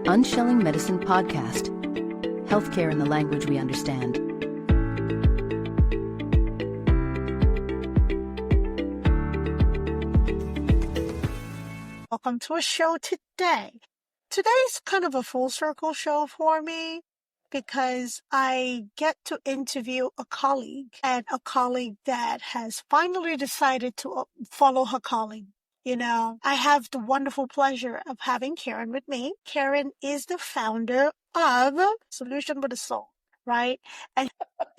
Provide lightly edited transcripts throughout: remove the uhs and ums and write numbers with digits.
Unshelling Medicine Podcast. Healthcare in the language we understand. Welcome to a show today. Today's kind of a full circle show for me because I get to interview a colleague that has finally decided to follow her calling. You know, I have the wonderful pleasure of having Karen with me. Karen is the founder of Solution with a Soul, right? And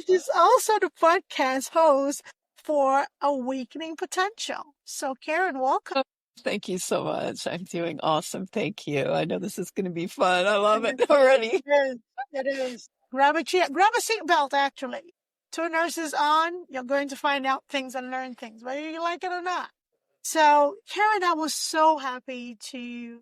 she's also the podcast host for Awakening Potential. So Karen, welcome. Thank you so much. I'm doing awesome. Thank you. I know this is going to be fun. I love it already. It is. Grab a chair, grab a seatbelt, actually. Two nurses on, you're going to find out things and learn things, whether you like it or not. So, Karen, I was so happy to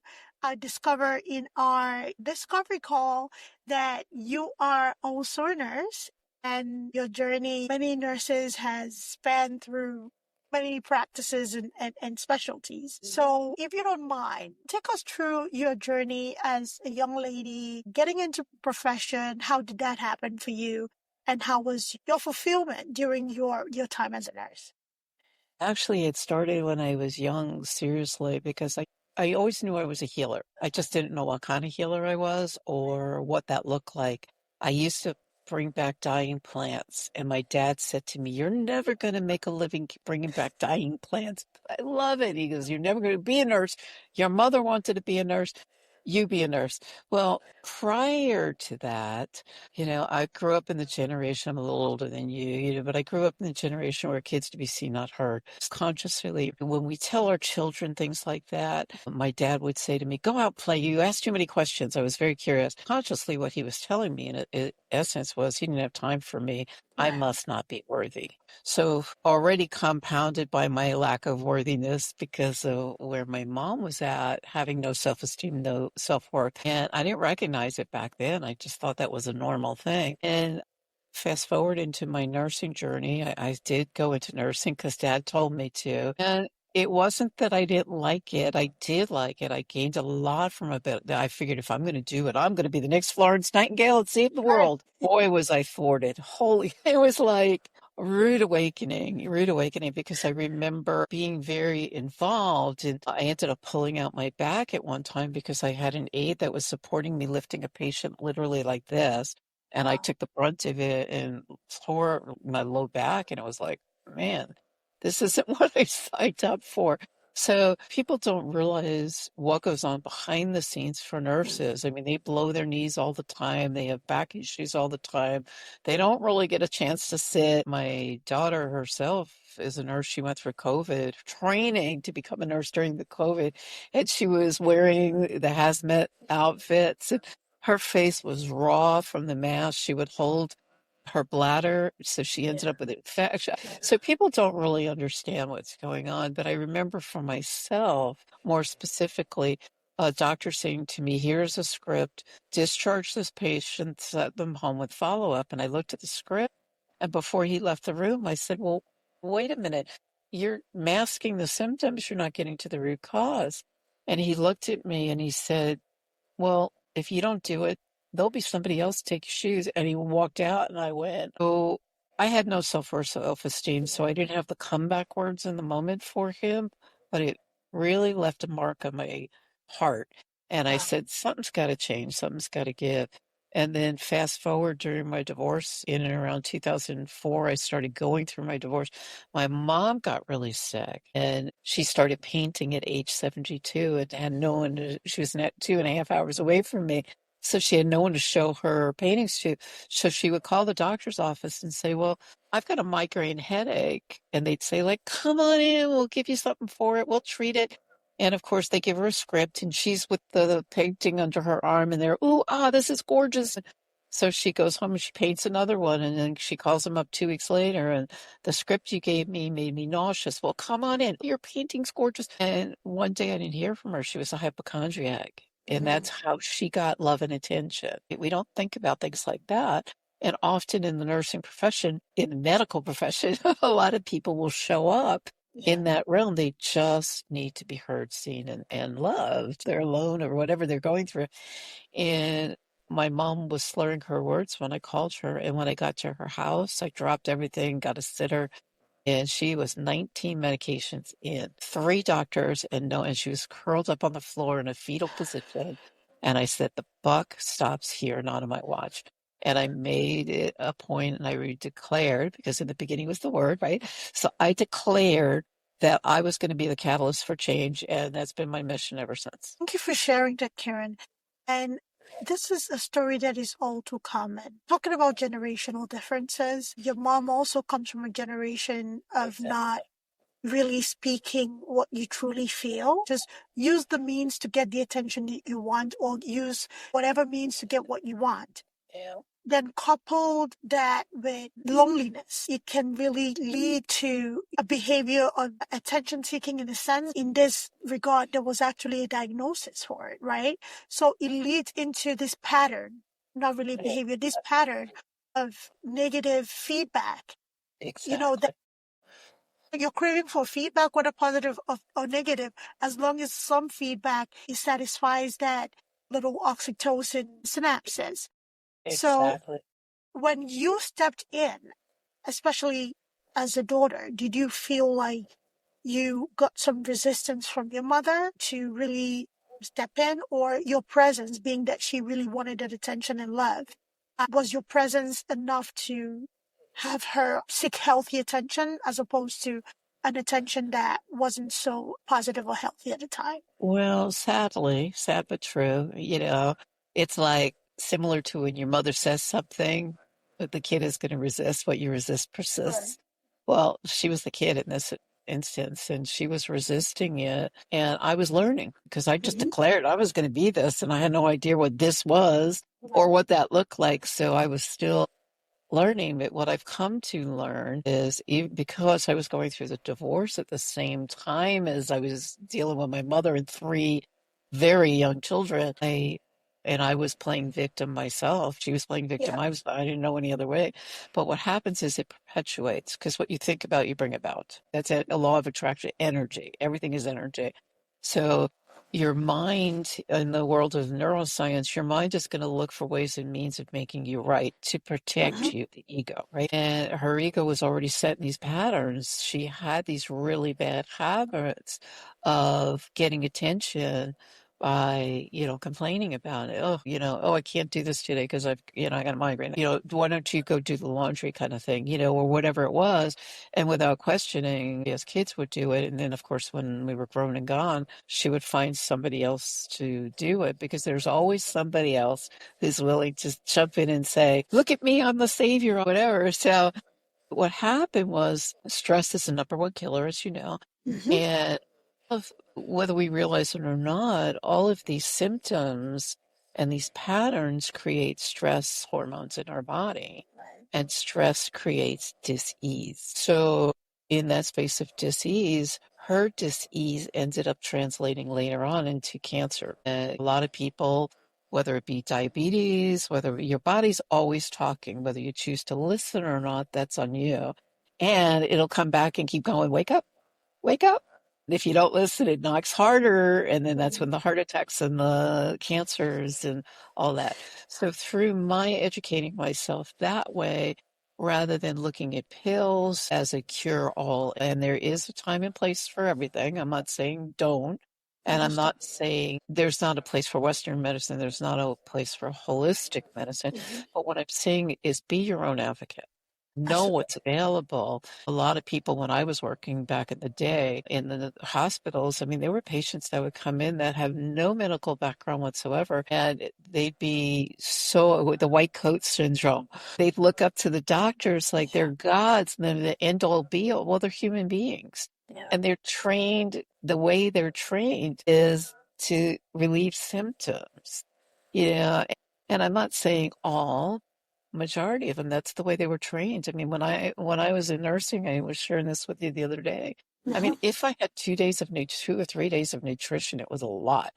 discover in our discovery call that you are also a nurse, and your journey, many nurses has spanned through many practices and specialties. So if you don't mind, take us through your journey as a young lady, getting into profession. How did that happen for you? And how was your fulfillment during your time as a nurse? Actually, it started when I was young, seriously, because I always knew I was a healer. I just didn't know what kind of healer I was or what that looked like. I used to bring back dying plants, and my dad said to me, "You're never going to make a living bringing back dying plants." I love it. He goes, "You're never going to be a nurse. Your mother wanted to be a nurse. You be a nurse." Well, prior to that, I grew up in the generation, I'm a little older than you, but I grew up in the generation where kids to be seen, not heard. Consciously, when we tell our children things like that, my dad would say to me, "Go out, play. You asked too many questions." I was very curious. Consciously, what he was telling me in essence was he didn't have time for me. I must not be worthy. So already compounded by my lack of worthiness because of where my mom was at, having no self-esteem, no self-worth. And I didn't recognize it back then. I just thought that was a normal thing. And fast forward into my nursing journey, I did go into nursing because Dad told me to. And it wasn't that I didn't like it. I did like it. I gained a lot from it. I figured if I'm going to do it, I'm going to be the next Florence Nightingale and save the world. Boy, was I thwarted. It was like a rude awakening, because I remember being very involved. And I ended up pulling out my back at one time because I had an aide that was supporting me lifting a patient literally like this. And I took the brunt of it and tore my low back. And it was like, man, this isn't what I signed up for. So people don't realize what goes on behind the scenes for nurses. I mean, they blow their knees all the time. They have back issues all the time. They don't really get a chance to sit. My daughter herself is a nurse. She went through COVID training to become a nurse during the COVID, and she was wearing the hazmat outfits. And her face was raw from the mask. She would hold her bladder, so she ended up with infection. So people don't really understand what's going on. But I remember for myself, more specifically, a doctor saying to me, "Here's a script, discharge this patient, send them home with follow-up." And I looked at the script, and before he left the room, I said, "Well, wait a minute. You're masking the symptoms. You're not getting to the root cause." And he looked at me and he said, "Well, if you don't do it, there'll be somebody else take your shoes." And he walked out and I went, oh, I had no self-worth, self-esteem. So I didn't have the comeback words in the moment for him, but it really left a mark on my heart. And I said, something's got to change. Something's got to give. And then fast forward during my divorce in and around 2004, I started going through my divorce. My mom got really sick and she started painting at age 72 and had no one she was 2.5 hours away from me. So she had no one to show her paintings to. So she would call the doctor's office and say, "Well, I've got a migraine headache." And they'd say, like, "Come on in, we'll give you something for it. We'll treat it." And of course, they give her a script and she's with the painting under her arm and they're, this is gorgeous. So she goes home and she paints another one. And then she calls them up 2 weeks later and the script you gave me made me nauseous. "Well, come on in. Your painting's gorgeous." And one day I didn't hear from her. She was a hypochondriac. And that's how she got love and attention. We don't think about things like that. And often in the nursing profession, in the medical profession, a lot of people will show up in that realm, they just need to be heard, seen, and loved. They're alone or whatever they're going through. And my mom was slurring her words when I called her. And when I got to her house, I dropped everything, got a sitter, and she was 19 medications in, three doctors, and no, and she was curled up on the floor in a fetal position. And I said, the buck stops here, not on my watch. And I made it a point and I declared, because in the beginning was the word, right? So I declared that I was going to be the catalyst for change. And that's been my mission ever since. Thank you for sharing that, Karen. And this is a story that is all too common. Talking about generational differences, your mom also comes from a generation of not really speaking what you truly feel. Just use the means to get the attention that you want, or use whatever means to get what you want. Yeah. Then coupled that with loneliness, it can really lead to a behavior of attention seeking in a sense. In this regard, there was actually a diagnosis for it, right? So it leads into this pattern, not really behavior, this pattern of negative feedback. Exactly. You know, that you're craving for feedback, whether positive or negative, as long as some feedback satisfies that little oxytocin synapses. So when you stepped in, especially as a daughter, did you feel like you got some resistance from your mother to really step in, or your presence, being that she really wanted that attention and love, was your presence enough to have her seek healthy attention as opposed to an attention that wasn't so positive or healthy at the time? Well, sadly, sad but true, it's like similar to when your mother says something, but the kid is going to resist. What you resist persists. Well, she was the kid in this instance, and she was resisting it. And I was learning because I just declared I was going to be this, and I had no idea what this was or what that looked like. So I was still learning. But what I've come to learn is, even because I was going through the divorce at the same time as I was dealing with my mother and three very young children, I was playing victim myself. She was playing victim. Yeah. I didn't know any other way. But what happens is it perpetuates, because what you think about, you bring about. That's a law of attraction, energy. Everything is energy. So your mind, in the world of neuroscience, your mind is going to look for ways and means of making you right to protect you, the ego, right? And her ego was already set in these patterns. She had these really bad habits of getting attention by, complaining about it. Oh, I can't do this today because I got a migraine. Why don't you go do the laundry kind of thing, or whatever it was. And without questioning, as kids would do it. And then, of course, when we were grown and gone, she would find somebody else to do it, because there's always somebody else who's willing to jump in and say, look at me, I'm the savior, or whatever. So what happened was, stress is the number one killer, as you know. And whether we realize it or not, all of these symptoms and these patterns create stress hormones in our body, and stress creates dis-ease. So in that space of dis-ease, her dis-ease ended up translating later on into cancer. A lot of people, whether it be diabetes, whether your body's always talking, whether you choose to listen or not, that's on you. And it'll come back and keep going, wake up, wake up. If you don't listen, it knocks harder. And then that's when the heart attacks and the cancers and all that. So through my educating myself that way, rather than looking at pills as a cure-all, and there is a time and place for everything. I'm not saying don't. And I'm not saying there's not a place for Western medicine. There's not a place for holistic medicine. But what I'm saying is, be your own advocate. Know what's available. A lot of people, when I was working back in the day in the hospitals, there were patients that would come in that have no medical background whatsoever, and they'd be so, the white coat syndrome. They'd look up to the doctors like they're gods, and then the end all be all. Well, they're human beings. And they're trained, the way they're trained is to relieve symptoms. And I'm not saying all, majority of them, that's the way they were trained. When I was in nursing, I was sharing this with you the other day. If I had 2 or 3 days of nutrition, it was a lot.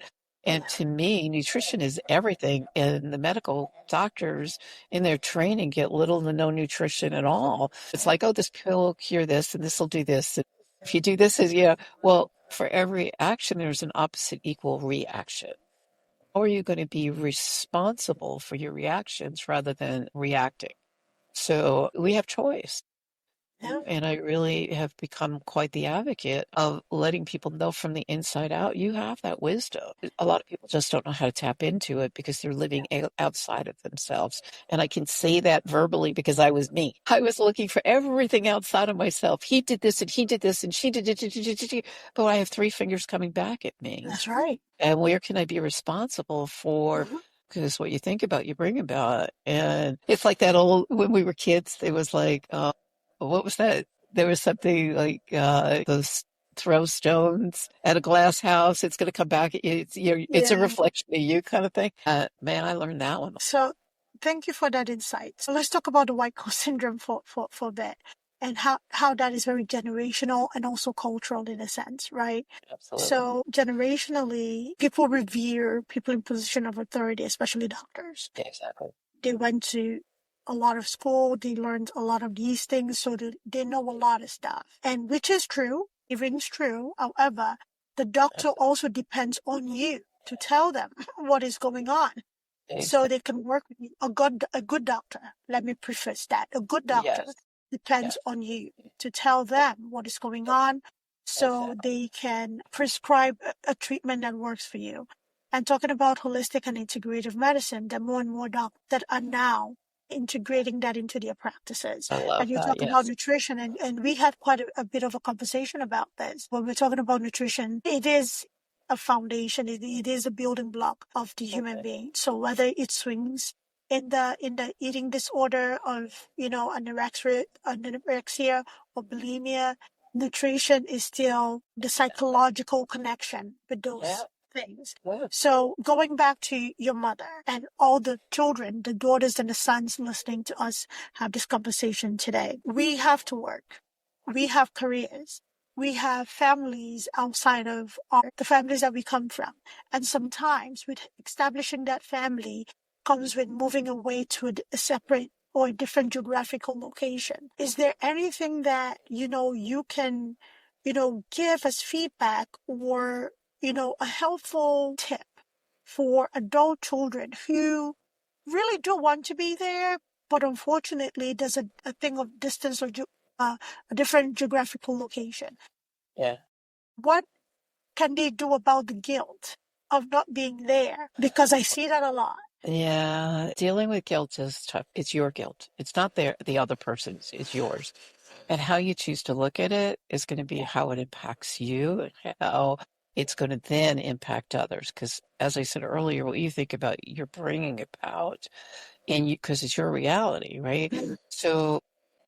And to me, nutrition is everything. And the medical doctors in their training get little to no nutrition at all. It's like, oh, this pill will cure this, and this will do this. If you do this, is yeah, well, for every action, there's an opposite equal reaction. How are you going to be responsible for your reactions rather than reacting? So we have choice. Yeah. And I really have become quite the advocate of letting people know from the inside out, you have that wisdom. A lot of people just don't know how to tap into it because they're living outside of themselves. And I can say that verbally because I was me. I was looking for everything outside of myself. He did this and he did this and she did it. But I have three fingers coming back at me. That's right. And where can I be responsible for? Mhm. Because what you think about, you bring about. And it's like that old, when we were kids, it was like, what was that? There was something like those throw stones at a glass house. It's going to come back. It's a Yeah. reflection of you kind of thing. Man, I learned that one. So thank you for that insight. So let's talk about the white coat syndrome for a bit, and how that is very generational and also cultural in a sense, right? Absolutely. So generationally, people revere people in position of authority, especially doctors. Exactly. They went to a lot of school, they learned a lot of these things, so they know a lot of stuff. And which is true, everything's true. However, the doctor also depends on you to tell them what is going on. So they can work with you. A good doctor, let me preface that. A good doctor depends on you to tell them what is going on so they can prescribe a treatment that works for you. And talking about holistic and integrative medicine, there are more and more doctors that are now integrating that into their practices. I love And you that. talk about nutrition, and we had quite a bit of a conversation about this. When we're talking about nutrition, it is a foundation. It is a building block of the human being. So whether it swings in the eating disorder of anorexia or bulimia, nutrition is still the psychological connection with those things. So going back to your mother and all the children, the daughters and the sons listening to us have this conversation today, we have to work. We have careers. We have families outside of the families that we come from. And sometimes with establishing that family comes with moving away to a separate or a different geographical location. Is there anything that, you can, give as feedback or, a helpful tip for adult children who really do want to be there, but unfortunately there's a thing of distance or a different geographical location? Yeah. What can they do about the guilt of not being there? Because I see that a lot. Yeah. Dealing with guilt is tough. It's your guilt. It's not the other person's. It's yours. And how you choose to look at it is going to be how it impacts you and how it's going to then impact others. Because as I said earlier, what you think about, you're bringing about, and because it's your reality, right? So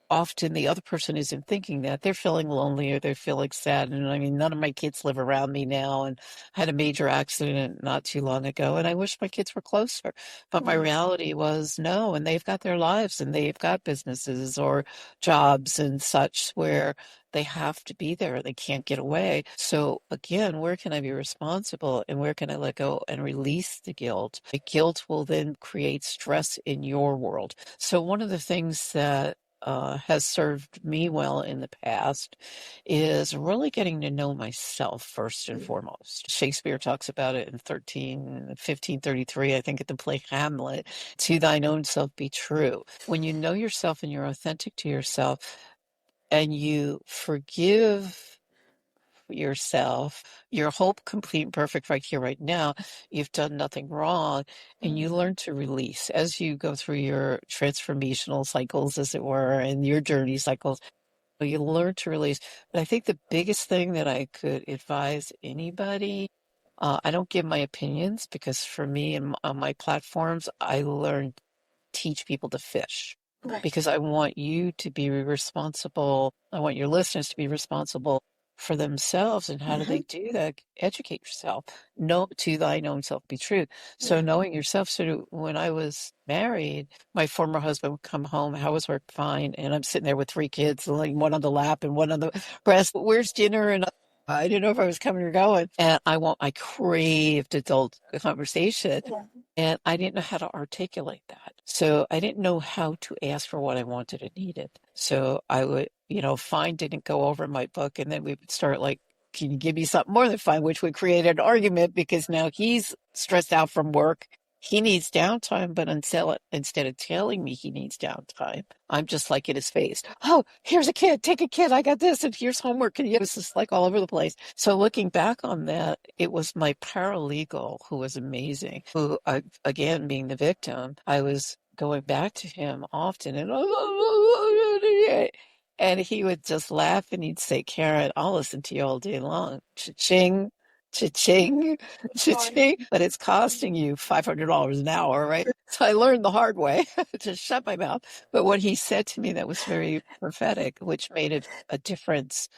often the other person isn't thinking that. They're feeling lonely or they're feeling sad. And I mean, none of my kids live around me now, and I had a major accident not too long ago, and I wish my kids were closer. But my reality was no, and they've got their lives and they've got businesses or jobs and such where they have to be there. They can't get away. So again, where can I be responsible and where can I let go and release the guilt? The guilt will then create stress in your world. So one of the things that has served me well in the past is really getting to know myself first and foremost. Shakespeare talks about it in 1533, I think, at the play Hamlet. To thine own self be true. When you know yourself and you're authentic to yourself and you forgive yourself, you're whole, complete, and perfect right here, right now. You've done nothing wrong, and you learn to release as you go through your transformational cycles, as it were, and your journey cycles. You learn to release. But I think the biggest thing that I could advise anybody, I don't give my opinions because for me and on my platforms, I teach people to fish. Right. Because I want you to be responsible. I want your listeners to be responsible for themselves. And how do they do that? Educate yourself. Know to thine own self be true. So knowing yourself. So when I was married, my former husband would come home. How was work? Fine. And I'm sitting there with three kids, like one on the lap and one on the breast. Where's dinner? And I didn't know if I was coming or going. And I craved adult conversation. Yeah. And I didn't know how to articulate that. So I didn't know how to ask for what I wanted and needed. So I would, fine didn't go over my book. And then we would start like, can you give me something more than fine? Which would create an argument because now he's stressed out from work. He needs downtime, but instead of telling me he needs downtime, I'm just like in his face. Oh, here's a kid. Take a kid. I got this. And here's homework. And it was just like all over the place. So looking back on that, it was my paralegal who was amazing, who, again, being the victim, I was going back to him often and he would just laugh and he'd say, Karen, I'll listen to you all day long. Cha-ching. Cha-ching, cha-ching, but it's costing you $500 an hour, right? So I learned the hard way to shut my mouth. But what he said to me that was very prophetic, which made a difference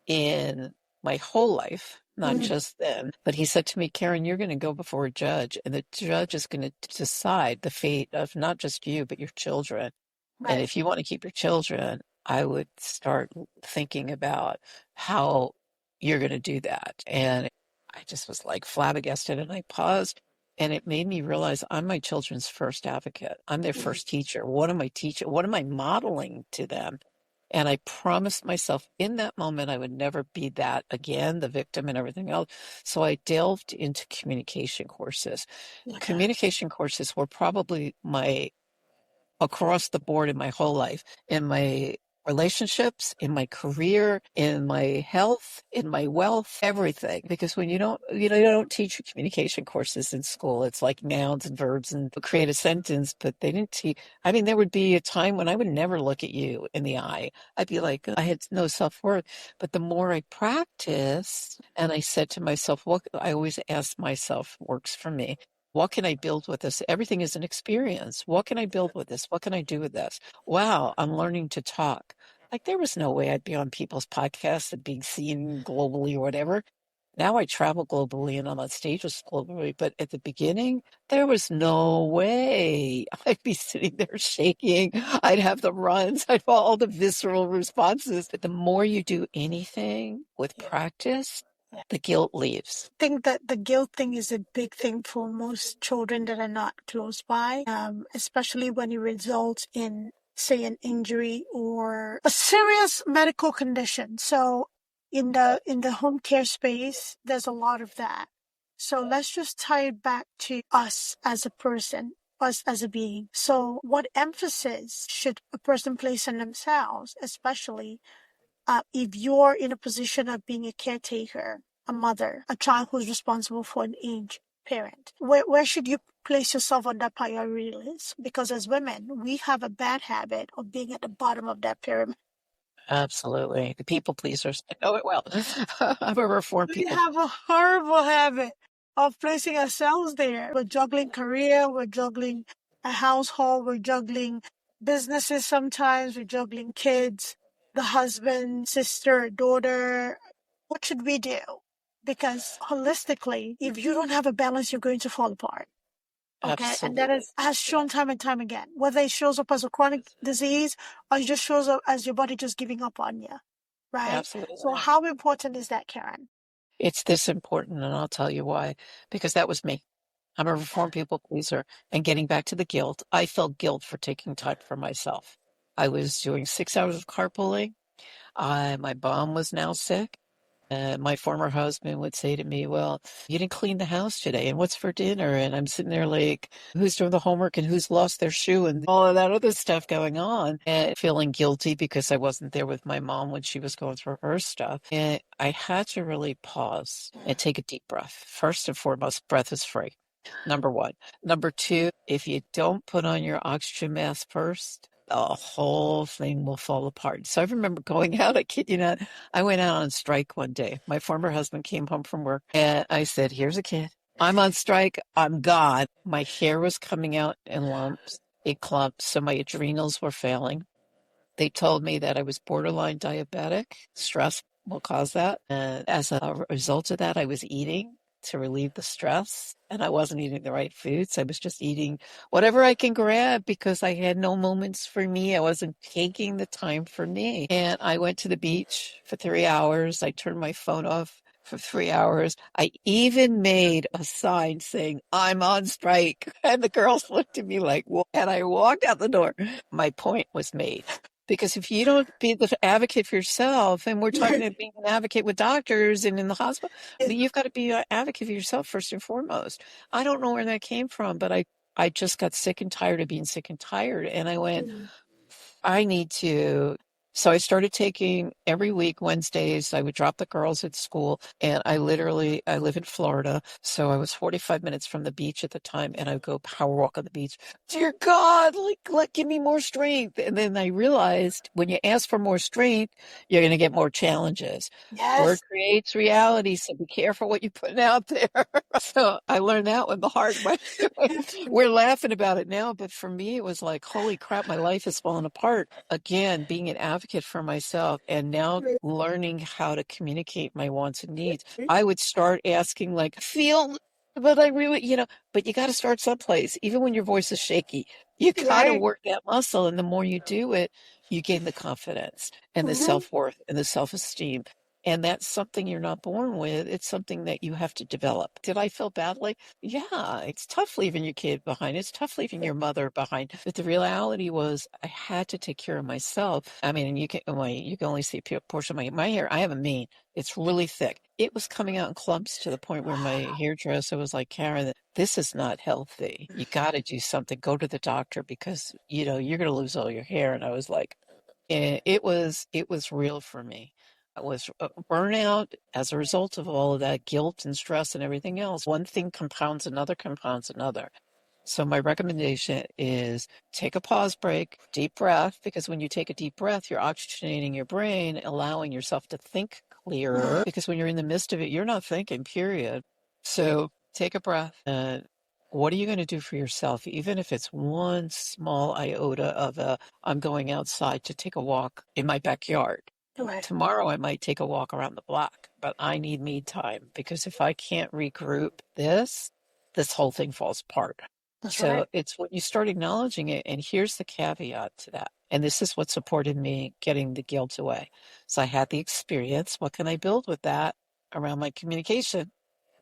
in my whole life, not just then. But he said to me, Karen, you're going to go before a judge, and the judge is going to decide the fate of not just you, but your children. Right. And if you want to keep your children, I would start thinking about how you're going to do that. And I just was like flabbergasted and I paused and it made me realize I'm my children's first advocate. I'm their first teacher. What am I teaching? What am I modeling to them? And I promised myself in that moment I would never be that again, the victim and everything else. So I delved into communication courses. Communication courses were probably across the board in my whole life, in my relationships, in my career, in my health, in my wealth, everything. Because when you don't teach communication courses in school. It's like nouns and verbs and create a sentence, but they didn't teach. I mean, there would be a time when I would never look at you in the eye. I'd be like, I had no self-worth. But the more I practiced, and I said to myself, what I always ask myself works for me. What can I build with this? Everything is an experience. What can I build with this? What can I do with this? Wow, I'm learning to talk. Like there was no way I'd be on people's podcasts and being seen globally or whatever. Now I travel globally and I'm on stages globally. But at the beginning, there was no way I'd be sitting there shaking. I'd have the runs. I'd have all the visceral responses. But the more you do anything with practice, the guilt leaves. I think that the guilt thing is a big thing for most children that are not close by, especially when it results in, say, an injury or a serious medical condition. So in the home care space, there's a lot of that. So let's just tie it back to us as a person, us as a being. So what emphasis should a person place on themselves, especially if you're in a position of being a caretaker, a mother, a child who's responsible for an aged parent? Where should you place yourself on that priority list? Because as women, we have a bad habit of being at the bottom of that pyramid. Absolutely. The people pleasers. I know it well. I'm a reformed We people. have a horrible habit of placing ourselves there. We're juggling career, we're juggling a household, we're juggling businesses sometimes, we're juggling kids, the husband, sister, daughter. What should we do? Because holistically, if you don't have a balance, you're going to fall apart. Okay, Absolutely. and that has shown time and time again. Whether it shows up as a chronic disease or it just shows up as your body just giving up on you, right? Absolutely. So how important is that, Karen? It's this important, and I'll tell you why. Because that was me. I'm a reformed people pleaser. And getting back to the guilt, I felt guilt for taking time for myself. I was doing 6 hours of carpooling. My mom was now sick. My former husband would say to me, well, you didn't clean the house today, and what's for dinner? And I'm sitting there like, who's doing the homework and who's lost their shoe and all of that other stuff going on, and feeling guilty because I wasn't there with my mom when she was going through her stuff. And I had to really pause and take a deep breath. First and foremost, breath is free. Number one. Number two, if you don't put on your oxygen mask first, the whole thing will fall apart. So I remember going out, I kid you not, I went out on strike one day. My former husband came home from work and I said, here's a kid. I'm on strike. I'm gone. My hair was coming out in lumps, in clumps, so my adrenals were failing. They told me that I was borderline diabetic. Stress will cause that. And as a result of that, I was eating to relieve the stress, and I wasn't eating the right foods. I was just eating whatever I can grab because I had no moments for me. I wasn't taking the time for me. And I went to the beach for 3 hours. I turned my phone off for 3 hours. I even made a sign saying, I'm on strike. And the girls looked at me like, what? And I walked out the door. My point was made. Because if you don't be the advocate for yourself, and we're talking about being an advocate with doctors and in the hospital, but you've got to be an advocate for yourself first and foremost. I don't know where that came from, but I just got sick and tired of being sick and tired. And I went, I need to. So I started taking every week, Wednesdays, I would drop the girls at school. And I live in Florida. So I was 45 minutes from the beach at the time. And I would go power walk on the beach. Dear God, give me more strength. And then I realized when you ask for more strength, you're going to get more challenges. Word Yes. creates reality. So be careful what you're putting out there. So I learned that one the hard way. We're laughing about it now, but for me, it was like, holy crap, my life is falling apart. Again, being an advocate for myself and now learning how to communicate my wants and needs. I would start asking, like, feel, but I really, but you got to start someplace. Even when your voice is shaky, you got to Right. work that muscle. And the more you do it, you gain the confidence and the Mhm. self-worth and the self-esteem. And that's something you're not born with. It's something that you have to develop. Did I feel badly? Yeah, it's tough leaving your kid behind. It's tough leaving your mother behind. But the reality was I had to take care of myself. I mean, you can only see a portion of my hair. I have a mane. It's really thick. It was coming out in clumps to the point where my hairdresser was like, Karen, this is not healthy. You got to do something. Go to the doctor because, you're going to lose all your hair. And I was like, it was real for me. I was burnout as a result of all of that guilt and stress and everything else. One thing compounds another, compounds another. So my recommendation is take a pause break, deep breath, because when you take a deep breath, you're oxygenating your brain, allowing yourself to think clearer, because when you're in the midst of it, you're not thinking, period. So take a breath. And what are you going to do for yourself? Even if it's one small iota of I'm going outside to take a walk in my backyard. Right. Tomorrow I might take a walk around the block, but I need me time because if I can't regroup this whole thing falls apart. That's So right. it's when you start acknowledging it, and here's the caveat to that. And this is what supported me getting the guilt away. So I had the experience. What can I build with that around my communication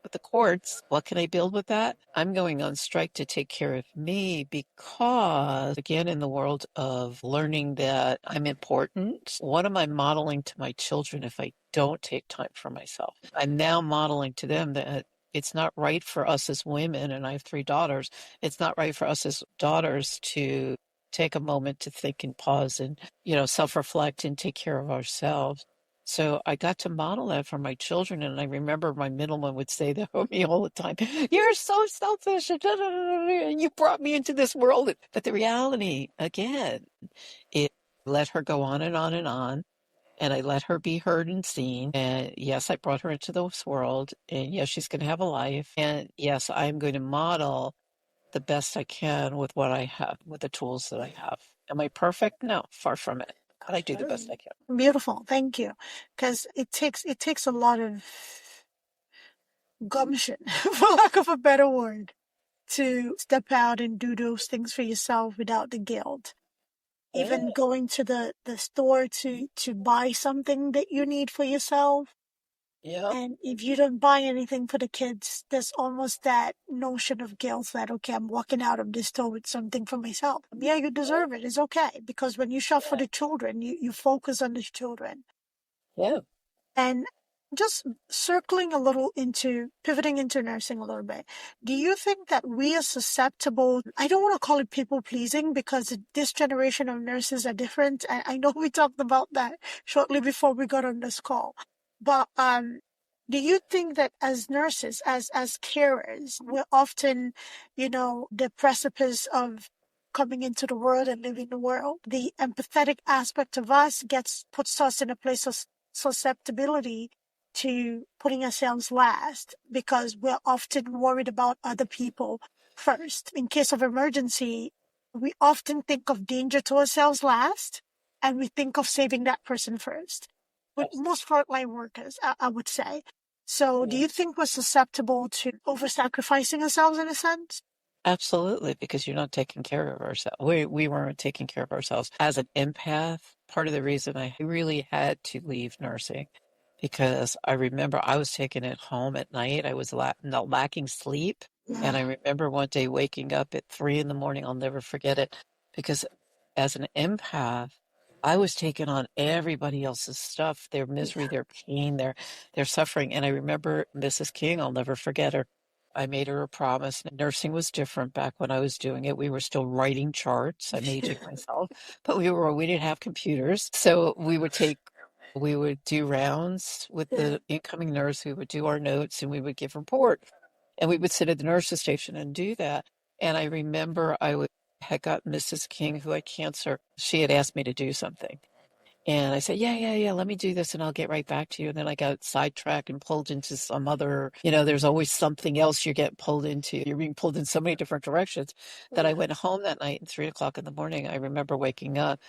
with the courts? What can I build with that? I'm going on strike to take care of me because, again, in the world of learning that I'm important, what am I modeling to my children if I don't take time for myself? I'm now modeling to them that it's not right for us as women, and I have 3 daughters, it's not right for us as daughters to take a moment to think and pause and, self-reflect and take care of ourselves. So I got to model that for my children, and I remember my middle one would say that to me all the time, you're so selfish, and you brought me into this world. But the reality, again, it let her go on and on and on. And I let her be heard and seen. And yes, I brought her into this world. And yes, she's going to have a life. And yes, I'm going to model the best I can with what I have, with the tools that I have. Am I perfect? No, far from it. But I do the best I can. Beautiful. Thank you. Because it takes a lot of gumption, for lack of a better word, to step out and do those things for yourself without the guilt. Even going to the store to buy something that you need for yourself. Yeah. And if you don't buy anything for the kids, there's almost that notion of guilt that, okay, I'm walking out of this store with something for myself. Yeah, you deserve it. It's okay. Because when you shop for the children, you focus on the children. Yeah. And just pivoting into nursing a little bit, do you think that we are susceptible? I don't want to call it people pleasing because this generation of nurses are different. I know we talked about that shortly before we got on this call. But do you think that as nurses, as carers, we're often, the precipice of coming into the world and living the world? The empathetic aspect of us puts us in a place of susceptibility to putting ourselves last because we're often worried about other people first. In case of emergency, we often think of danger to ourselves last and we think of saving that person first. With most frontline workers, I would say. So do you think we're susceptible to over-sacrificing ourselves in a sense? Absolutely, because you're not taking care of ourselves. We weren't taking care of ourselves. As an empath, part of the reason I really had to leave nursing, because I remember I was taking it home at night. I was lacking sleep. And I remember one day waking up at 3 in the morning. I'll never forget it, because as an empath, I was taking on everybody else's stuff, their misery, their pain, their suffering. And I remember Mrs. King, I'll never forget her. I made her a promise. Nursing was different back when I was doing it. We were still writing charts. I'm aging myself, but we didn't have computers. So we would do rounds with the incoming nurse. We would do our notes and we would give report. And we would sit at the nurse's station and do that. And I remember had got Mrs. King, who had cancer. She had asked me to do something. And I said, yeah, let me do this and I'll get right back to you. And then I got sidetracked and pulled into some other, there's always something else you get pulled into. You're being pulled in so many different directions that I went home that night at 3 o'clock in the morning. I remember waking up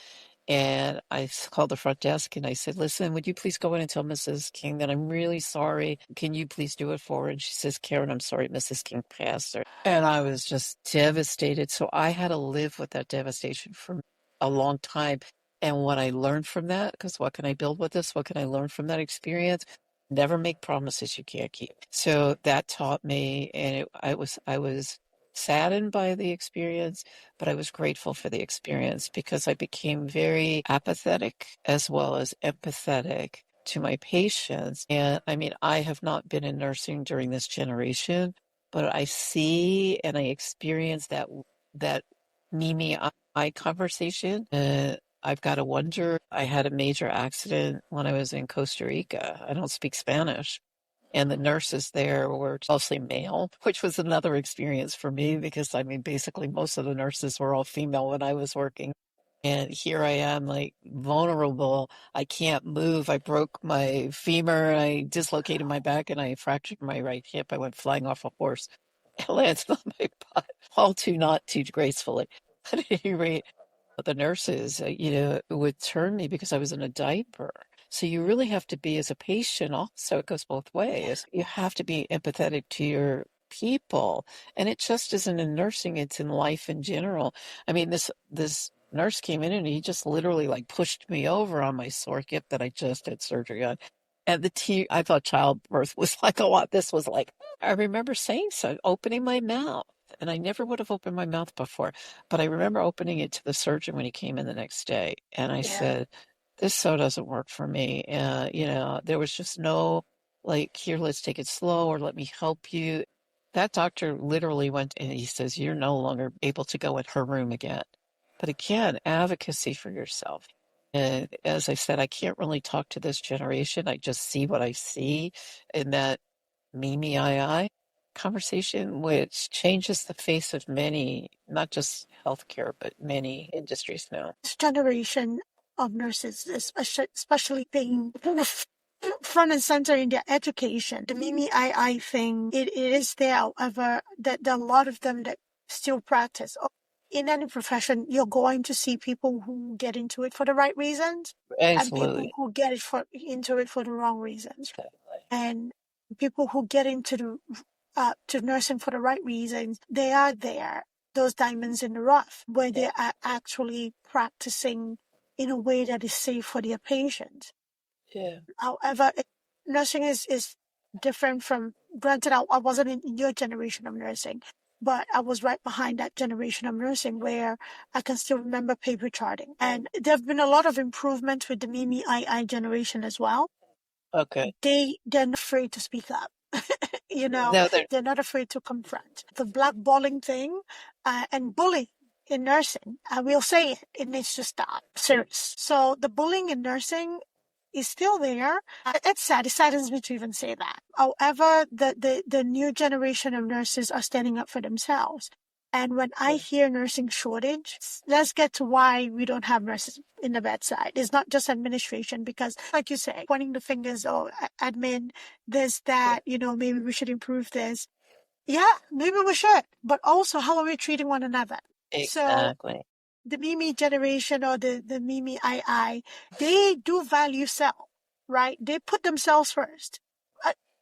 and I called the front desk and I said, listen, would you please go in and tell Mrs. King that I'm really sorry. Can you please do it for her? And she says, Karen, I'm sorry, Mrs. King passed her. And I was just devastated. So I had to live with that devastation for a long time. And what I learned from that, because what can I build with this? What can I learn from that experience? Never make promises you can't keep. So that taught me, and I was saddened by the experience, but I was grateful for the experience because I became very apathetic as well as empathetic to my patients. And I mean, I have not been in nursing during this generation, but I see and I experience that Mimi I conversation. I've got to wonder. I had a major accident when I was in Costa Rica. I don't speak Spanish. And the nurses there were mostly male, which was another experience for me because, I mean, basically most of the nurses were all female when I was working. And here I am, like vulnerable. I can't move. I broke my femur. I dislocated my back and I fractured my right hip. I went flying off a horse. It landed on my butt, all too not too gracefully. At any rate, the nurses, would turn me because I was in a diaper. So you really have to be, as a patient also, it goes both ways. You have to be empathetic to your people. And it just isn't in nursing, it's in life in general. I mean, this nurse came in and he just literally like pushed me over on my sore hip that I just had surgery on. And I thought childbirth was like a lot. This was like, I remember saying so, opening my mouth. And I never would have opened my mouth before. But I remember opening it to the surgeon when he came in the next day. And I said, this so doesn't work for me. There was just no, like, here, let's take it slow or let me help you. That doctor literally went and he says, you're no longer able to go in her room again. But again, advocacy for yourself. And as I said, I can't really talk to this generation. I just see what I see in that me, I conversation, which changes the face of many, not just healthcare, but many industries now. This generation of nurses, especially being front and center in their education, the me, I thing, it is there. However, that there are a lot of them that still practice. In any profession, you're going to see people who get into it for the right reasons and people Absolutely. who get into it for the wrong reasons. And people who get into to nursing for the right reasons, they are there, those diamonds in the rough, where they are actually practicing in a way that is safe for their patients. Yeah. However, nursing is different from, granted, I wasn't in your generation of nursing, but I was right behind that generation of nursing where I can still remember paper charting. And there have been a lot of improvements with the me, I generation as well. Okay. They're not afraid to speak up. No, They're not afraid to confront. The blackballing thing and bullying in nursing, I will say it needs to stop. Serious. So the bullying in nursing is still there. It's sad. It saddens me to even say that. However, the new generation of nurses are standing up for themselves. And when I hear nursing shortage, let's get to why we don't have nurses in the bedside. It's not just administration because, like you say, pointing the fingers, admin, this, that, maybe we should improve this. Yeah, maybe we should. But also, how are we treating one another? exactly. So the Mimi generation or the Mimi I, they do value self, right? They put themselves first.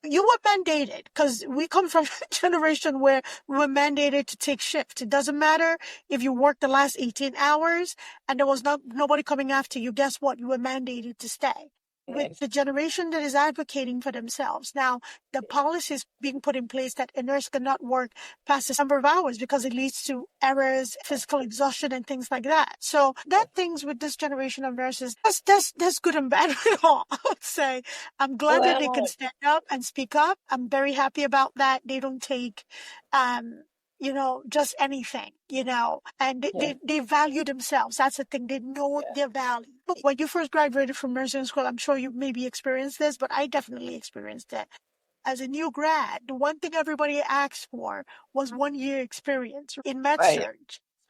You were mandated, because we come from a generation where we were mandated to take shifts. It doesn't matter if you worked the last 18 hours and there was nobody coming after you. Guess what? You were mandated to stay. With the generation that is advocating for themselves. Now, the policy is being put in place that a nurse cannot work past a number of hours because it leads to errors, physical exhaustion, and things like that. So that things with this generation of nurses, that's good and bad with all, I would say. I'm glad that they can stand up and speak up. I'm very happy about that. They don't take, just anything, and they value themselves. That's the thing. They know their value. When you first graduated from nursing school, I'm sure you maybe experienced this, but I definitely experienced it. As a new grad, the one thing everybody asked for was 1 year experience in med surg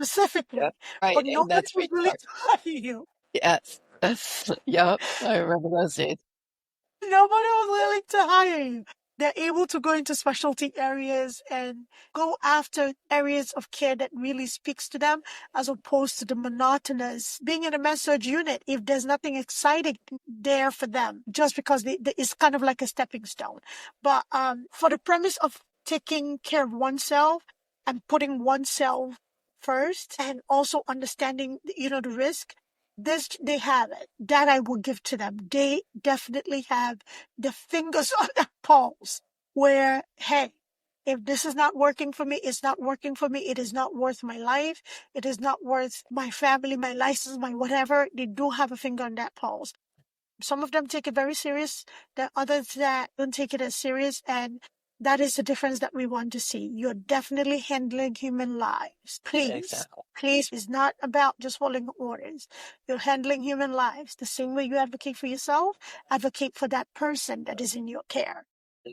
specifically, but And nobody that's was willing to hire you. yes. Yep. I remember those days. Nobody was willing to hire you. They're able to go into specialty areas and go after areas of care that really speaks to them, as opposed to the monotonous being in a med-surg unit if there's nothing exciting there for them, just because it's kind of like a stepping stone. But for the premise of taking care of oneself and putting oneself first, and also understanding, the risk, this, they have it. That I will give to them. They definitely have the fingers on the pulse where, hey, if this is not working for me, it's not working for me. It is not worth my life. It is not worth my family, my license, my whatever. They do have a finger on that pulse. Some of them take it very serious. There are others that don't take it as serious, and that is the difference that we want to see. You're definitely handling human lives. Please, Exactly. please, it's not about just following orders. You're handling human lives. The same way you advocate for yourself, advocate for that person that is in your care.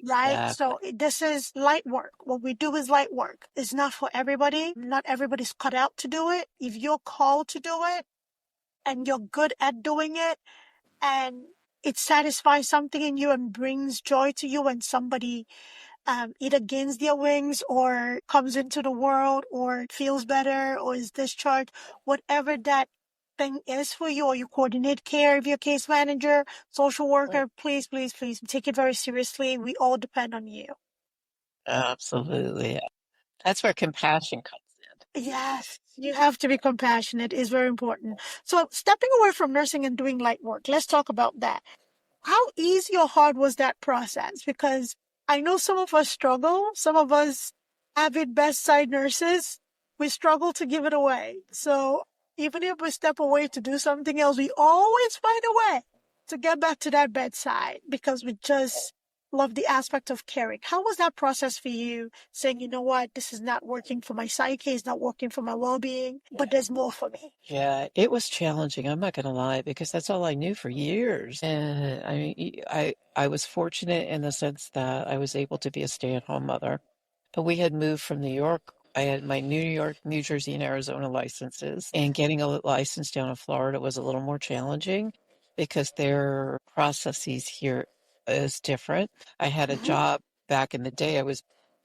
Right? So this is light work. What we do is light work. It's not for everybody. Not everybody's cut out to do it. If you're called to do it and you're good at doing it, and it satisfies something in you and brings joy to you, when somebody either gains their wings or comes into the world or feels better or is discharged, whatever that thing is for you, or you coordinate care of your case manager, social worker, please, please, please take it very seriously. We all depend on you. Absolutely. That's where compassion comes in. Yes, you have to be compassionate. It's very important. So stepping away from nursing and doing light work, let's talk about that. How easy or hard was that process? Because I know some of us struggle. Some of us avid bedside nurses, we struggle to give it away. So even if we step away to do something else, we always find a way to get back to that bedside because we just love the aspect of caring. How was that process for you, saying, you know what, this is not working for my psyche, it's not working for my well-being, but there's more for me? Yeah, it was challenging. I'm not going to lie, because that's all I knew for years. And I mean, I was fortunate in the sense that I was able to be a stay-at-home mother. But we had moved from New York. I had my New York, New Jersey, and Arizona licenses, and getting a license down in Florida was a little more challenging because their processes here is different. I had a job back in the day. I was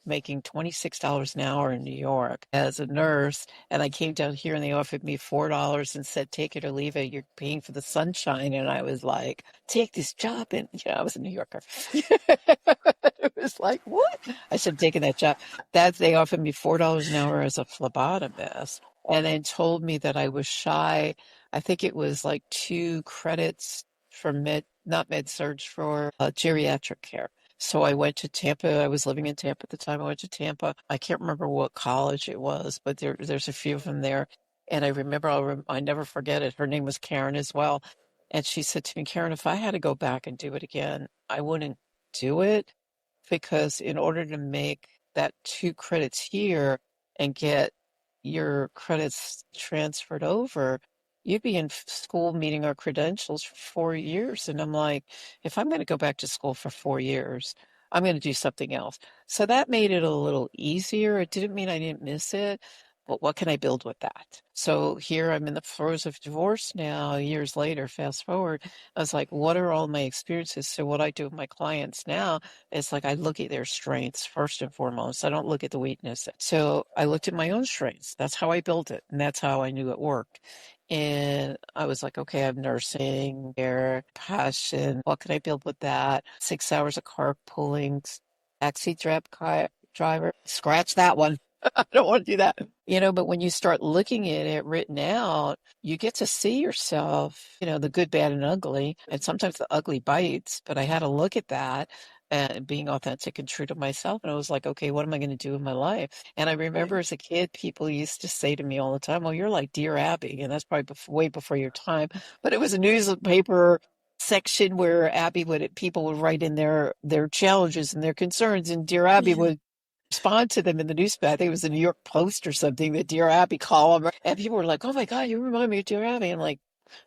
making $26 an hour in New York as a nurse, and I came down here and they offered me $4 and said, take it or leave it. You're paying for the sunshine. And I was like, take this job. And, I was a New Yorker. It was like, what? I said, taking that job. That they offered me $4 an hour as a phlebotomist, and then told me that I was shy. I think it was like 2 credits for not med surg, for geriatric care. So I went to Tampa. I was living in Tampa at the time. I went to Tampa. I can't remember what college it was, but there's a few of them there. And I remember, I never forget it. Her name was Karen as well. And she said to me, Karen, if I had to go back and do it again, I wouldn't do it, because in order to make that 2 credits here and get your credits transferred over, you'd be in school meeting our credentials for 4 years. And I'm like, if I'm going to go back to school for 4 years, I'm going to do something else. So that made it a little easier. It didn't mean I didn't miss it, but what can I build with that? So here I'm in the throes of divorce now, years later, fast forward. I was like, what are all my experiences? So what I do with my clients now is like I look at their strengths first and foremost. I don't look at the weakness. So I looked at my own strengths. That's how I built it. And that's how I knew it worked. And I was like, okay, I have nursing, care, passion. What can I build with that? 6 hours of carpooling, taxi driver. Scratch that one. I don't want to do that. But when you start looking at it written out, you get to see yourself, the good, bad, and ugly. And sometimes the ugly bites, but I had to look at that and being authentic and true to myself. And I was like, okay, what am I going to do in my life? And I remember as a kid, people used to say to me all the time, well, you're like Dear Abby. And that's probably way before your time. But it was a newspaper section where people would write in their challenges and their concerns, and Dear Abby would respond to them in the newspaper. I think it was the New York Post or something, the Dear Abby column. And people were like, oh my God, you remind me of Dear Abby. I'm like,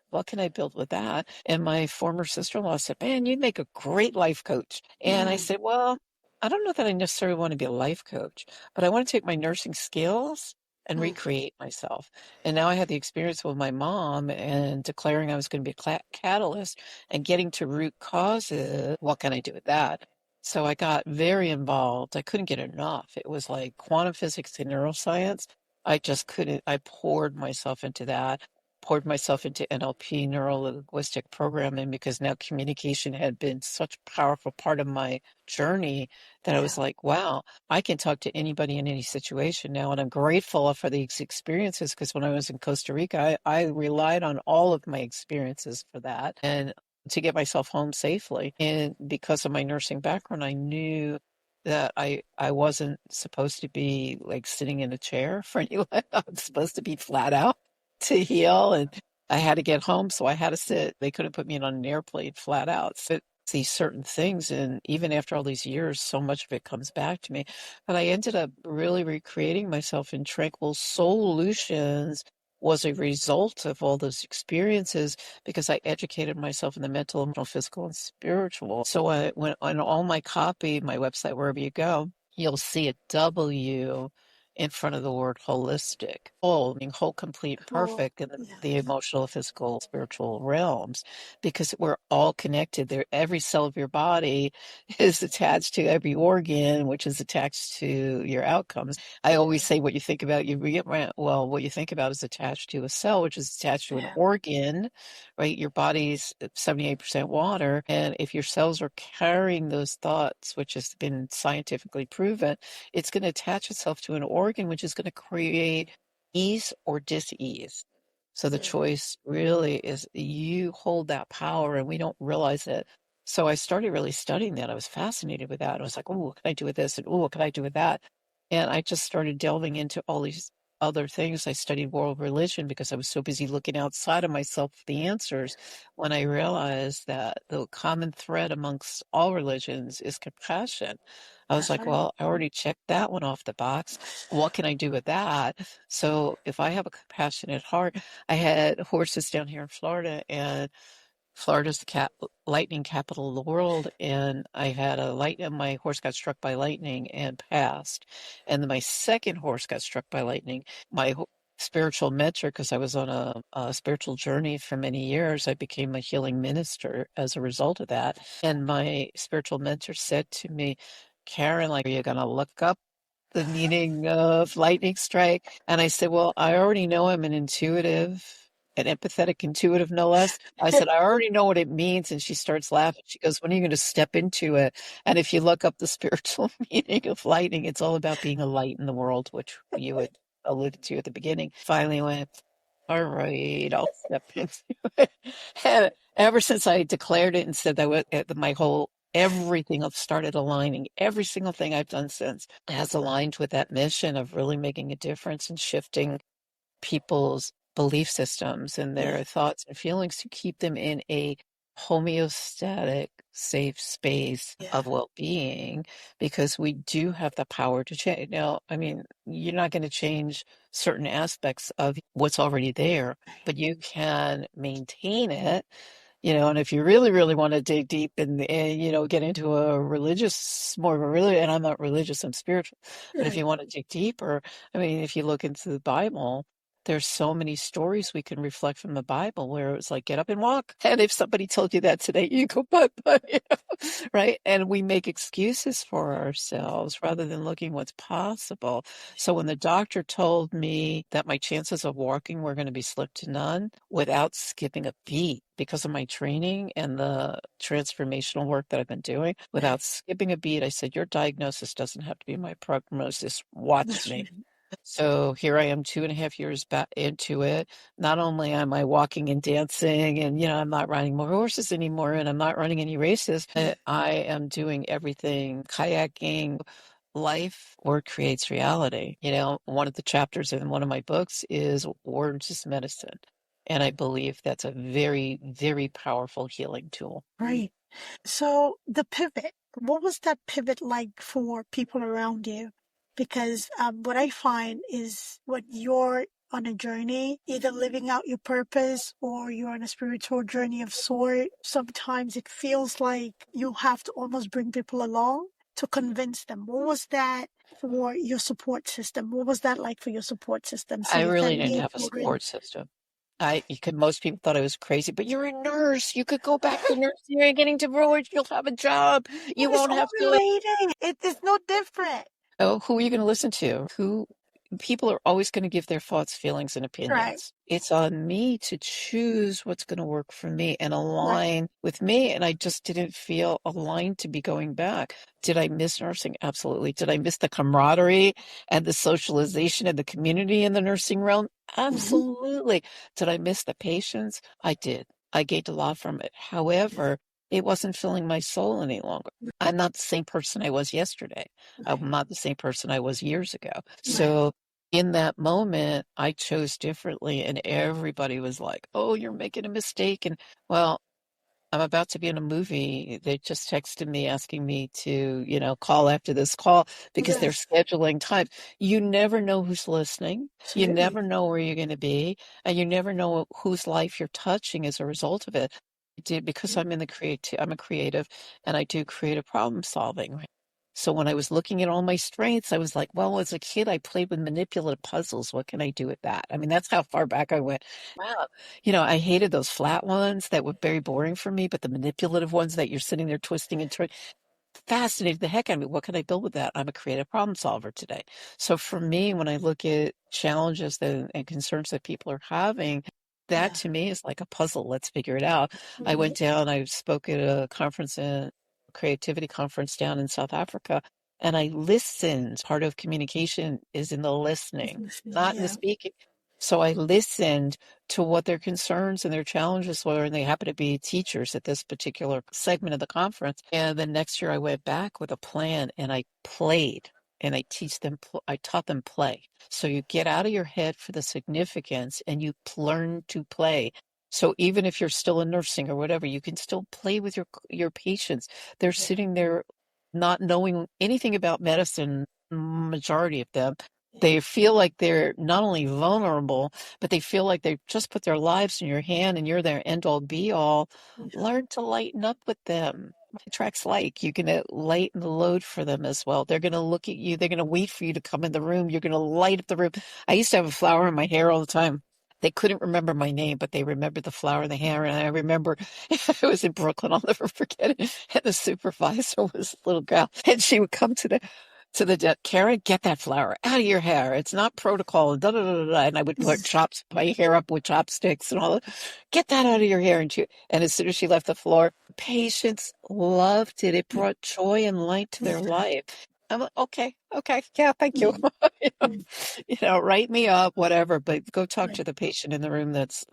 what can I build with that? And my former sister-in-law said, man, you'd make a great life coach. And I said, well, I don't know that I necessarily want to be a life coach, but I want to take my nursing skills and recreate myself. And now I had the experience with my mom and declaring I was going to be a catalyst and getting to root causes. What can I do with that? So I got very involved. I couldn't get enough. It was like quantum physics and neuroscience. I just couldn't. I poured myself into that, poured myself into NLP, neuro linguistic programming, because now communication had been such a powerful part of my journey that I was like, wow, I can talk to anybody in any situation now. And I'm grateful for these experiences, because when I was in Costa Rica, I relied on all of my experiences for that and to get myself home safely. And because of my nursing background, I knew that I wasn't supposed to be like sitting in a chair for any I was supposed to be flat out to heal, and I had to get home, so I had to sit. They couldn't put me on an airplane flat out. So these certain things, and even after all these years, so much of it comes back to me. But I ended up really recreating myself in Tranquil Solutions was a result of all those experiences, because I educated myself in the mental, emotional, physical, and spiritual. So I went on all my copy, my website, wherever you go, you'll see a W in front of the word holistic. Whole, meaning whole, complete, perfect in the emotional, physical, spiritual realms, because we're all connected. There, every cell of your body is attached to every organ, which is attached to your outcomes. I always say what you think about, what you think about is attached to a cell, which is attached to an organ, right? Your body's 78% water. And if your cells are carrying those thoughts, which has been scientifically proven, it's going to attach itself to an organ, which is going to create ease or dis-ease. So the choice really is you hold that power, and we don't realize it. So I started really studying that. I was fascinated with that. I was like, oh, what can I do with this? And oh, what can I do with that? And I just started delving into all these other things. I studied world religion because I was so busy looking outside of myself for the answers, when I realized that the common thread amongst all religions is compassion. I was like, well, I already checked that one off the box. What can I do with that? So if I have a compassionate heart, I had horses down here in Florida, and Florida's the lightning capital of the world, and I had my horse got struck by lightning and passed. And then my second horse got struck by lightning. My spiritual mentor, because I was on a spiritual journey for many years, I became a healing minister as a result of that. And my spiritual mentor said to me, Karen, like, are you going to look up the meaning of lightning strike? And I said, well, I already know I'm an empathetic intuitive, no less. I said, I already know what it means. And she starts laughing. She goes, when are you going to step into it? And if you look up the spiritual meaning of lightning, it's all about being a light in the world, which you had alluded to at the beginning. Finally went, all right, I'll step into it. And ever since I declared it and said that, everything have started aligning. Every single thing I've done since has aligned with that mission of really making a difference and shifting people's belief systems and their thoughts and feelings to keep them in a homeostatic, safe space of well-being, because we do have the power to change. Now, I mean, you're not going to change certain aspects of what's already there, but you can maintain it. and if you really, really want to dig deep and get into a religious, more of a religion, and I'm not religious, I'm spiritual, but if Right. you want to dig deeper, I mean, if you look into the Bible, there's so many stories we can reflect from the Bible where it's like, get up and walk. And if somebody told you that today, you go, but, right? And we make excuses for ourselves rather than looking what's possible. So when the doctor told me that my chances of walking were going to be slim to none without skipping a beat because of my training and the transformational work that I've been doing, without skipping a beat, I said, your diagnosis doesn't have to be my prognosis. Watch That's me. right. So here I am 2.5 years back into it. Not only am I walking and dancing and, I'm not riding more horses anymore and I'm not running any races, but I am doing everything, kayaking. Life word creates reality. One of the chapters in one of my books is words is medicine. And I believe that's a very, very powerful healing tool. Right. So the pivot, what was that pivot like for people around you? Because what I find is when you're on a journey, either living out your purpose or you're on a spiritual journey of sort, sometimes it feels like you have to almost bring people along to convince them. What was that for your support system? What was that like for your support system? So I your really family didn't and have a children? support system. Most people thought I was crazy, but you're a nurse. You could go back to nursing. You're getting divorced. You'll have a job. You It's won't all have to. related. It is no different. Oh, who are you going to listen to? People are always going to give their thoughts, feelings, and Right. opinions. It's on me to choose what's going to work for me and Right. align with me. And I just didn't feel aligned to be going back. Did I miss nursing? Absolutely. Did I miss the camaraderie and the socialization and the community in the nursing realm? Mhm. Absolutely. Did I miss the patients? I did. I gained a lot from it. However, it wasn't filling my soul any longer. I'm not the same person I was yesterday. I'm not the same person I was years ago. Right. So in that moment, I chose differently, and everybody was like, "Oh, you're making a mistake." And well, I'm about to be in a movie. They just texted me asking me to, call after this call because they're Yes. scheduling time. You never know who's listening. You Absolutely. never know where you're going to be, and you never know whose life you're touching as a result of it. I did because I'm a creative, and I do creative problem solving. Right? So when I was looking at all my strengths, I was like, well, as a kid, I played with manipulative puzzles. What can I do with that? I mean, that's how far back I went. Wow. I hated those flat ones that were very boring for me, but the manipulative ones that you're sitting there twisting and turning fascinated the heck out of me. What can I build with that? I'm a creative problem solver today. So for me, when I look at challenges and concerns that people are having, that Yeah. to me is like a puzzle. Let's figure it out. I Right. went down, I spoke at a conference, a creativity conference down in South Africa, and I listened. Part of communication is in the listening, Listening. not in the Yeah. speaking. So I listened to what their concerns and their challenges were, and they happen to be teachers at this particular segment of the conference. And then next year I went back with a plan and I played and I taught them play. So you get out of your head for the significance and you learn to play. So even if you're still in nursing or whatever, you can still play with your patients. They're Yeah. sitting there not knowing anything about medicine, majority of them. Yeah. They feel like they're not only vulnerable, but they feel like they just put their lives in your hand and you're their end all be all. Learn to lighten up with them. Attracts like. You can lighten the load for them as well. They're going to look at you. They're going to wait for you to come in the room. You're going to light up the room. I used to have a flower in my hair all the time. They couldn't remember my name, but they remembered the flower in the hair. And I remember I was in Brooklyn. I'll never forget it. And the supervisor was a little girl, and she would come to the desk. Karen, get that flower out of your hair. It's not protocol. Da, da, da, da, da. And I would put my hair up with chopsticks and all that. Get that out of your hair. And as soon as she left the floor, patients loved it. It brought joy and light to their life. I'm like, okay, yeah, thank you. you know, write me up, whatever, but go talk to the patient in the room that's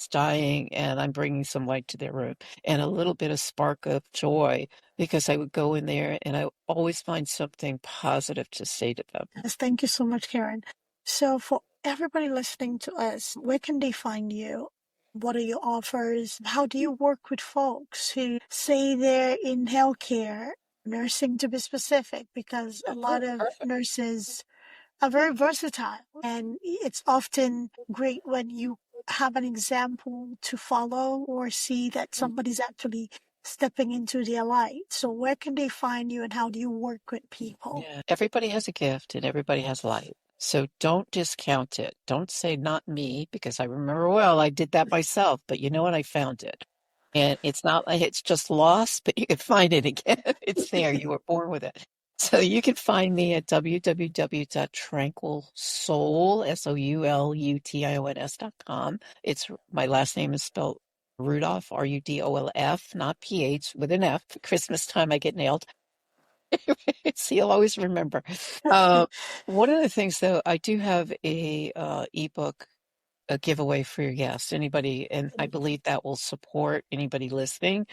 dying, and I'm bringing some light to their room and a little bit of spark of joy because I would go in there and I always find something positive to say to them. Yes. Thank you so much, Karen. So for everybody listening to us, where can they find you? What are your offers? How do you work with folks who say they're in healthcare, nursing to be specific? Because a lot of Perfect. nurses are very versatile, and it's often great when you have an example to follow or see that somebody's actually stepping into their light. So where can they find you and how do you work with people? Yeah, everybody has a gift and everybody has light. So don't discount it. Don't say not me, because I remember well I did that myself, but you know what? I found it. And it's not like it's just lost, but you can find it again. It's there. You were born with it. So you can find me at www.tranquilsoul, soulutins.com. It's my last name is spelled Rudolf, Rudolf, not PH with an F. Christmas time I get nailed. So you'll always remember. Uh, One of the things, though, I do have a ebook, a giveaway for your guests. Anybody, and I believe that will support anybody listening,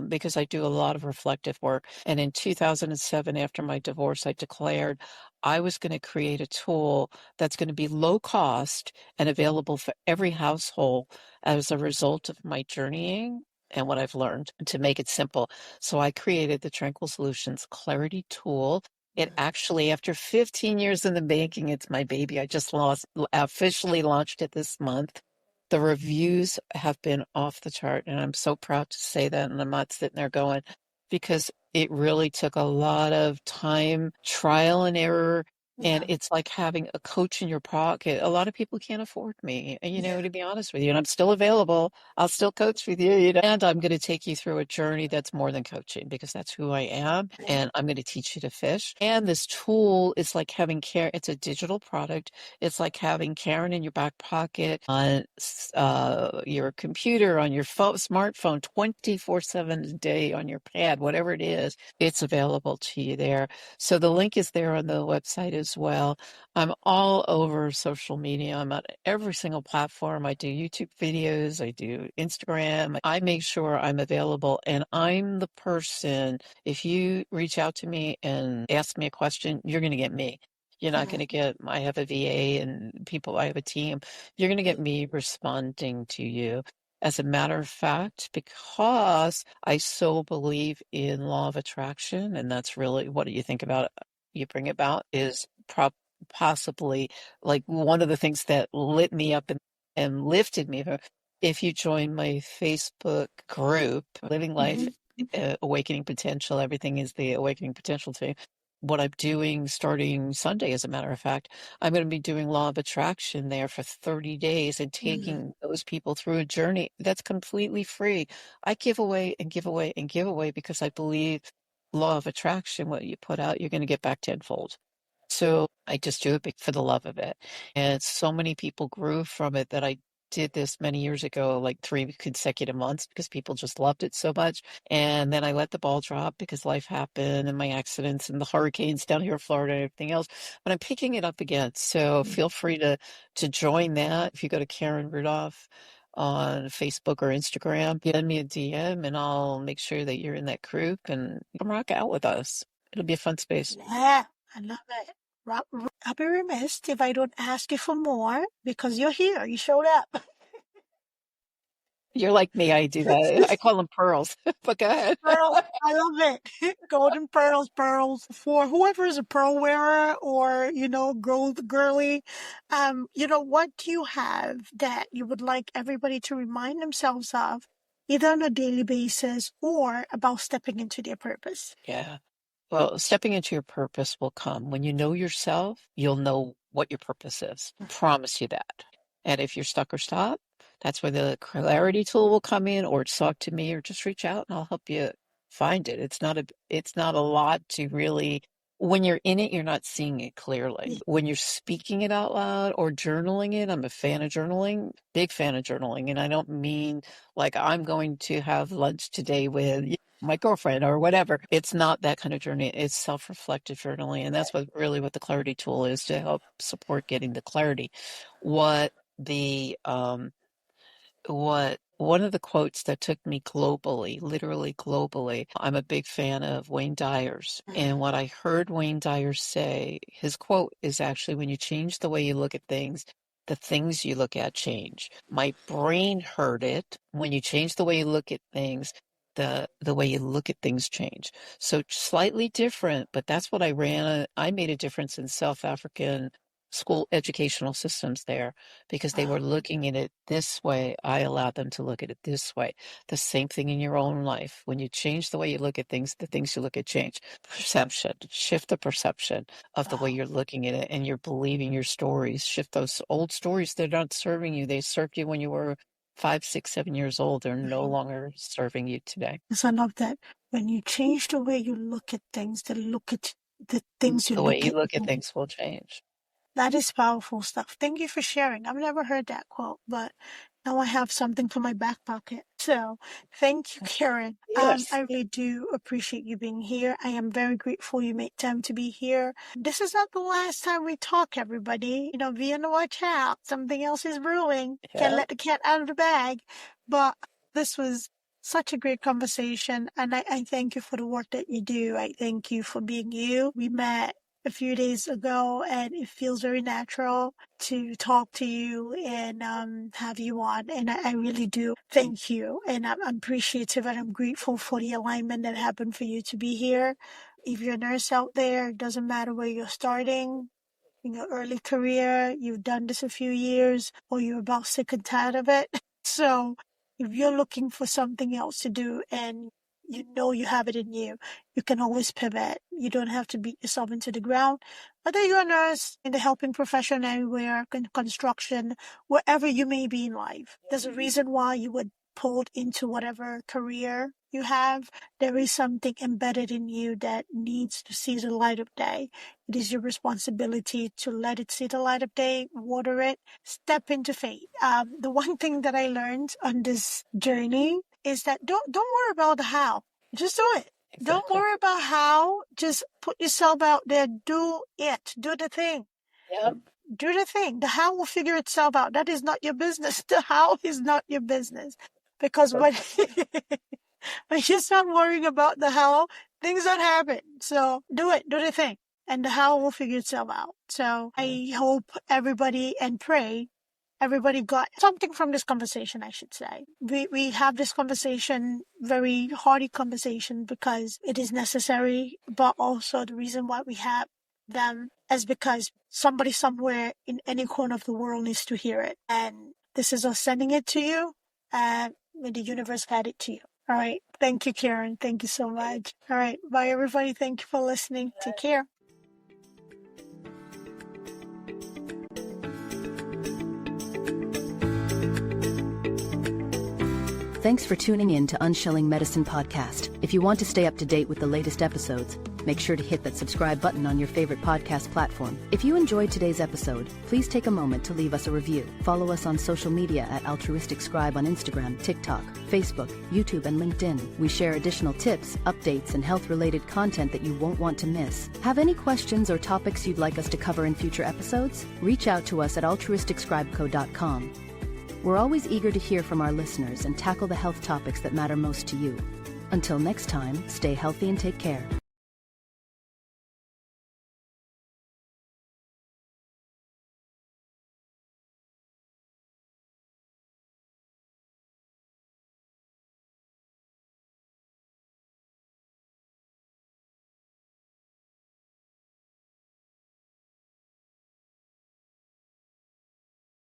because I do a lot of reflective work. And in 2007, after my divorce, I declared I was going to create a tool that's going to be low cost and available for every household as a result of my journeying and what I've learned to make it simple. So I created the Tranquil Solutions Clarity Tool. It actually, after 15 years in the making, it's my baby. I just officially launched it this month. The reviews have been off the chart, and I'm so proud to say that. And I'm not sitting there going, because it really took a lot of time, trial and error. And Yeah. it's like having a coach in your pocket. A lot of people can't afford me, Yeah. to be honest with you. And I'm still available. I'll still coach with you. And I'm going to take you through a journey that's more than coaching, because that's who I am. And I'm going to teach you to fish. And this tool is like having care. It's a digital product. It's like having Karen in your back pocket on your computer, on your phone, smartphone, 24/7 a day, on your pad, whatever it is. It's available to you there. So the link is there on the website as well. I'm all over social media. I'm on every single platform. I do YouTube videos. I do Instagram. I make sure I'm available, and I'm the person. If you reach out to me and ask me a question, you're going to get me. You're not going to get, I have a VA and people, I have a team. You're going to get me responding to you. As a matter of fact, because I so believe in law of attraction, and that's really what you think about, you bring about, is possibly like one of the things that lit me up and lifted me. If you join my Facebook group, Living Life, Awakening Potential, everything is the Awakening Potential thing. What I'm doing starting Sunday, as a matter of fact, I'm going to be doing law of attraction there for 30 days and taking those people through a journey that's completely free. I give away and give away and give away because I believe law of attraction, what you put out, you're going to get back tenfold. So I just do it for the love of it. And so many people grew from it that I did this many years ago, like 3 consecutive months, because people just loved it so much. And then I let the ball drop because life happened and my accidents and the hurricanes down here in Florida and everything else. But I'm picking it up again. So feel free to join that. If you go to Karen Rudolph on Facebook or Instagram, send me a DM and I'll make sure that you're in that group and come rock out with us. It'll be a fun space. Yeah, I love it. I'll be remiss if I don't ask you for more because you're here. You showed up. You're like me, I do that. I call them pearls, but go ahead. Pearls, I love it. Golden pearls, pearls for whoever is a pearl wearer or, girly. What do you have that you would like everybody to remind themselves of, either on a daily basis or about stepping into their purpose? Yeah. Well, stepping into your purpose will come. When you know yourself, you'll know what your purpose is. Promise you that. And if you're stuck or stop, that's where the clarity tool will come in, or talk to me, or just reach out and I'll help you find it. It's not a lot to really, when you're in it, you're not seeing it clearly. When you're speaking it out loud or journaling it, I'm a fan of journaling, big fan of journaling. And I don't mean like I'm going to have lunch today with my girlfriend or whatever. It's not that kind of journey. It's self-reflective journaling. And that's what the clarity tool is, to help support getting the clarity. What the what one of the quotes that took me globally, literally globally, I'm a big fan of Wayne Dyer's. And what I heard Wayne Dyer say, his quote is actually, when you change the way you look at things, the things you look at change. My brain heard it. When you change the way you look at things, the way you look at things change. So slightly different, but that's what I ran. I made a difference in South African school educational systems there because they were looking at it this way. I allowed them to look at it this way. The same thing in your own life. When you change the way you look at things, the things you look at change. Perception, shift the perception of the way you're looking at it, and you're believing your stories. Shift those old stories. They're not serving you. They served you when you were 5, 6, 7 years old. They're no longer serving you today. Yes, I love that. When you change the way you look at things, the things you The way look you at. look at things will change. That is powerful stuff. Thank you for sharing. I've never heard that quote, but now I have something for my back pocket. So thank you, Karen. Yes. I really do appreciate you being here. I am very grateful you made time to be here. This is not the last time we talk, everybody. Be on the watch out. Something else is brewing. Can't let the cat out of the bag. But this was such a great conversation, and I thank you for the work that you do. I thank you for being you. We met a few days ago, and it feels very natural to talk to you and have you on. And I really do thank you. And I'm appreciative and I'm grateful for the alignment that happened for you to be here. If you're a nurse out there, it doesn't matter where you're starting. In your early career, you've done this a few years, or you're about sick and tired of it. So if you're looking for something else to do and you know you have it in you, you can always pivot. You don't have to beat yourself into the ground. Whether you're a nurse, in the helping profession anywhere, construction, wherever you may be in life, there's a reason why you would pulled into whatever career you have. There is something embedded in you that needs to see the light of day. It is your responsibility to let it see the light of day, water it, step into faith. The one thing that I learned on this journey is that don't worry about the how. Just do it. Exactly. Don't worry about how. Just put yourself out there. Do it. Do the thing. Yep. Do the thing. The how will figure itself out. That is not your business. The how is not your business. Because when you start worrying about the how, things don't happen. So do it. Do the thing. And the how will figure itself out. So I hope everybody and pray everybody got something from this conversation, I should say. We have this conversation, very hearty conversation, because it is necessary, but also the reason why we have them is because somebody somewhere in any corner of the world needs to hear it. And this is us sending it to you, and may the universe guide it to you. All right. Thank you, Karen. Thank you so much. All right. Bye, everybody. Thank you for listening. Take care. Thanks for tuning in to Unshelling Medicine Podcast. If you want to stay up to date with the latest episodes, make sure to hit that subscribe button on your favorite podcast platform. If you enjoyed today's episode, please take a moment to leave us a review. Follow us on social media at Altruistic Scribe on Instagram, TikTok, Facebook, YouTube, and LinkedIn. We share additional tips, updates, and health-related content that you won't want to miss. Have any questions or topics you'd like us to cover in future episodes? Reach out to us at altruisticscribeco.com. We're always eager to hear from our listeners and tackle the health topics that matter most to you. Until next time, stay healthy and take care.